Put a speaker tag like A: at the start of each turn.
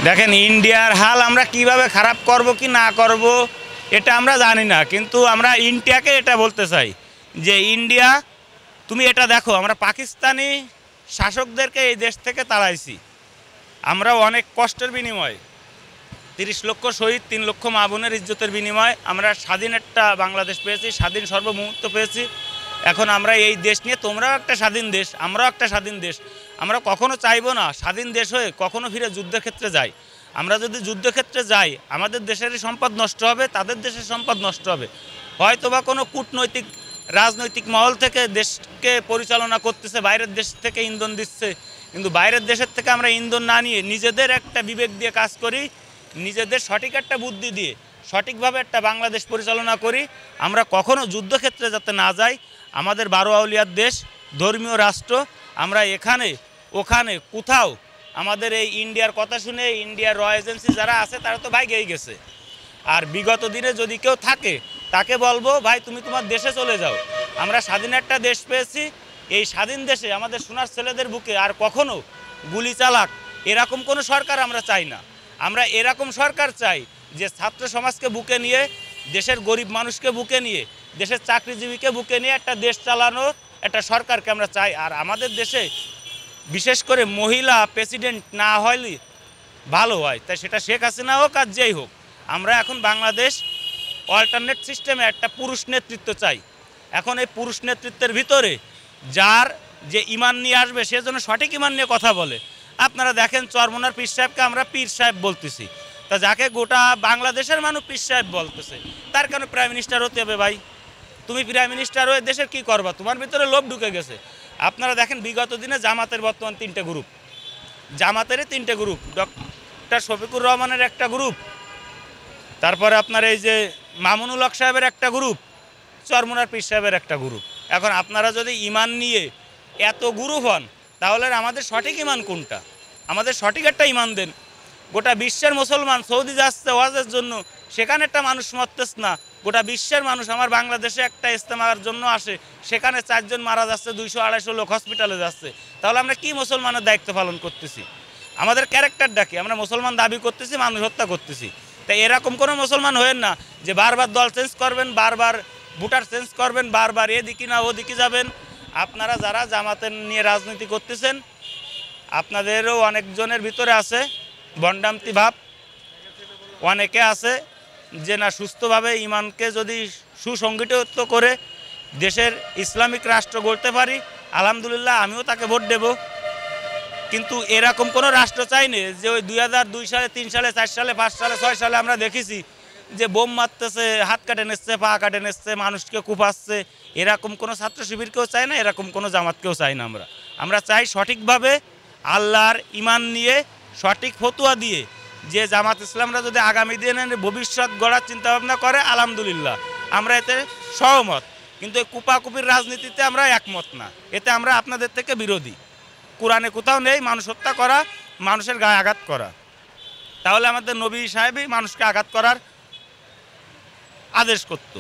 A: দেখেন ইন্ডিয়ার হাল আমরা কিভাবে খারাপ করব কি না করব এটা আমরা জানি না, কিন্তু আমরা ইন্ডিয়াকে এটা বলতে চাই যে ইন্ডিয়া তুমি এটা দেখো, আমরা পাকিস্তানি শাসকদেরকে এই দেশ থেকে তাড়াইছি। আমরা অনেক কষ্টের বিনিময়ে 30 লক্ষ শহীদ, 3 লক্ষ মা বোনের ইজ্জতের বিনিময়ে আমরা স্বাধীন একটা বাংলাদেশ পেয়েছি, স্বাধীন সর্বমুহূর্ত পেয়েছি। এখন আমরা এই দেশ নিয়ে, তোমরাও একটা স্বাধীন দেশ, আমরাও একটা স্বাধীন দেশ, আমরা কখনো চাইবো না স্বাধীন দেশ হয়ে কখনো ফিরে যুদ্ধক্ষেত্রে যাই। আমরা যদি যুদ্ধক্ষেত্রে যাই আমাদের দেশেরই সম্পদ নষ্ট হবে, তাদের দেশের সম্পদ নষ্ট হবে। হয়তো বা কোনো কূটনৈতিক রাজনৈতিক মহল থেকে দেশকে পরিচালনা করতেছে, বাইরের দেশ থেকে ইন্ধন দিচ্ছে, কিন্তু বাইরের দেশের থেকে আমরা ইন্ধন না নিয়ে নিজেদের একটা বিবেক দিয়ে কাজ করি, নিজেদের সঠিক একটা বুদ্ধি দিয়ে সঠিকভাবে একটা বাংলাদেশ পরিচালনা করি। আমরা কখনো যুদ্ধক্ষেত্রে যাতে না যাই। আমাদের 12 আউলিয়ার দেশ, ধর্মীয় রাষ্ট্র, আমরা এখানে ওখানে কোথাও আমাদের এই ইন্ডিয়ার কথা শুনে ইন্ডিয়ার র এজেন্সি যারা আছে তারা তো ভাগেই গেছে। আর বিগত দিনে যদি কেউ থাকে তাকে বলবো, ভাই তুমি তোমার দেশে চলে যাও। আমরা স্বাধীন একটা দেশ পেয়েছি, এই স্বাধীন দেশে আমাদের সোনার ছেলেদের বুকে আর কখনো গুলি চালাক এরকম কোনো সরকার আমরা চাই না। আমরা এরকম সরকার চাই যে ছাত্র সমাজকে বুকে নিয়ে, দেশের গরিব মানুষকে বুকে নিয়ে, দেশের চাকরিজীবীকে বুকে নিয়ে একটা দেশ চালানোর একটা সরকারকে আমরা চাই। আর আমাদের দেশে বিশেষ করে মহিলা প্রেসিডেন্ট না হলে ভালো হয়, তাই সেটা শেখ হাসিনা হোক আর যেই হোক। আমরা এখন বাংলাদেশ অল্টারনেট সিস্টেমে একটা পুরুষ নেতৃত্ব চাই। এখন এই পুরুষ নেতৃত্বের ভিতরে যার যে ইমান নিয়ে আসবে সে যেন সঠিক ইমান নিয়ে কথা বলে। আপনারা দেখেন চরমোনার পীর সাহেবকে আমরা পীর সাহেব বলতেছি, তা যাকে গোটা বাংলাদেশের মানুষ পীর সাহেব বলতেছে তার কেন প্রাইম মিনিস্টার হতে হবে? ভাই তুমি প্রাইম মিনিস্টার হয়ে দেশের কি করবা? তোমার ভিতরে লোভ ঢুকে গেছে। আপনারা দেখেন বিগত দিনে জামাতের বর্তমান 3টে গ্রুপ, জামাতেরই 3টে গ্রুপ, ডক্টর শফিকুর রহমানের একটা গ্রুপ, তারপরে আপনার এই যে মামুনুল হক সাহেবের একটা গ্রুপ, চরমোনার পীর সাহেবের একটা গ্রুপ। এখন আপনারা যদি ইমান নিয়ে এত গ্রুপ হন তাহলে আমাদের সঠিক ইমান কোনটা? আমাদের সঠিক একটা ইমান দেন। গোটা বিশ্বের মুসলমান সৌদি যাচ্ছে ওয়াজের জন্য, সেখানে একটা মানুষ মরতেছে না। গোটা বিশ্বের মানুষ আমার বাংলাদেশে একটা ইজতেমার জন্য আসে, সেখানে 4 জন মারা যাচ্ছে, 200-250 লোক হসপিটালে যাচ্ছে। তাহলে আমরা কি মুসলমানের দায়িত্ব পালন করতেছি? আমাদের ক্যারেক্টারটা কি? আমরা মুসলমান দাবি করতেছি, মানুষ হত্যা করতেছি। তাই এরকম কোনো মুসলমান হয়েন না যে বারবার দল চেঞ্জ করবেন, বারবার ভোটার চেঞ্জ করবেন, বারবার এদিকে না ওদিকে যাবেন। আপনারা যারা জামাতের নিয়ে রাজনীতি করতেছেন আপনাদেরও অনেকজনের ভিতরে আছে বন্ডামতি ভাব, অনেকে আছে যে না সুস্থভাবে ইমানকে যদি সুসংগঠিত করে দেশের ইসলামিক রাষ্ট্র গড়তে পারি, আলহামদুলিল্লাহ আমিও তাকে ভোট দেব। কিন্তু এরকম কোনো রাষ্ট্র চাইনি যে ওই 2002 সালে, 3 সালে, 4 সালে, 5 সালে, 6 সালে আমরা দেখেছি যে বোম মারতেছে, হাত কাটে নিচ্ছে, পা কাটে নিচ্ছে, মানুষকে কুপাচ্ছে। এরকম কোনো ছাত্র শিবিরকেও চাই না, এরকম কোনো জামাতকেও চাই না। আমরা চাই সঠিকভাবে আল্লাহর ইমান নিয়ে সঠিক ফতুয়া দিয়ে যে জামাত ইসলামরা যদি আগামী দিনে ভবিষ্যৎ গড়ার চিন্তাভাবনা করে, আলহামদুলিল্লাহ আমরা এতে সহমত। কিন্তু এই কুপাকুপির রাজনীতিতে আমরা একমত না, এতে আমরা আপনাদের থেকে বিরোধী। কোরআনে কোথাও নেই মানুষ হত্যা করা, মানুষের গায়ে আঘাত করা। তাহলে আমাদের নবী সাহেবই মানুষকে আঘাত করার আদেশ করত।